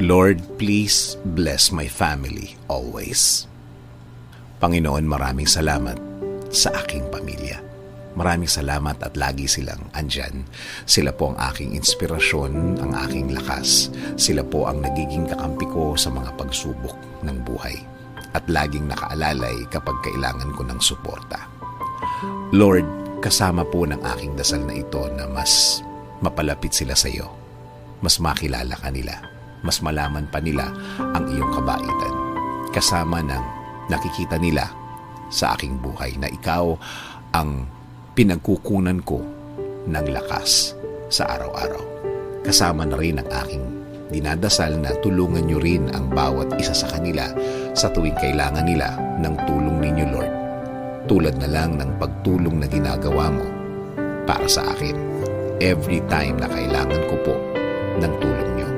Lord, please bless my family always. Panginoon, maraming salamat sa aking pamilya. Maraming salamat at lagi silang andyan. Sila po ang aking inspirasyon, ang aking lakas. Sila po ang nagiging kakampi ko sa mga pagsubok ng buhay. At laging nakaalalay kapag kailangan ko ng suporta. Lord, kasama po ng aking dasal na ito na mas mapalapit sila sa iyo. Mas makilala ka nila. Mas malaman pa nila ang iyong kabaitan. Kasama ng nakikita nila sa aking buhay na ikaw ang pinagkukunan ko ng lakas sa araw-araw. Kasama na rin ang aking dinadasal na tulungan niyo rin ang bawat isa sa kanila sa tuwing kailangan nila ng tulong ninyo, Lord. Tulad na lang ng pagtulong na ginagawa mo para sa akin every time na kailangan ko po ng tulong niyo.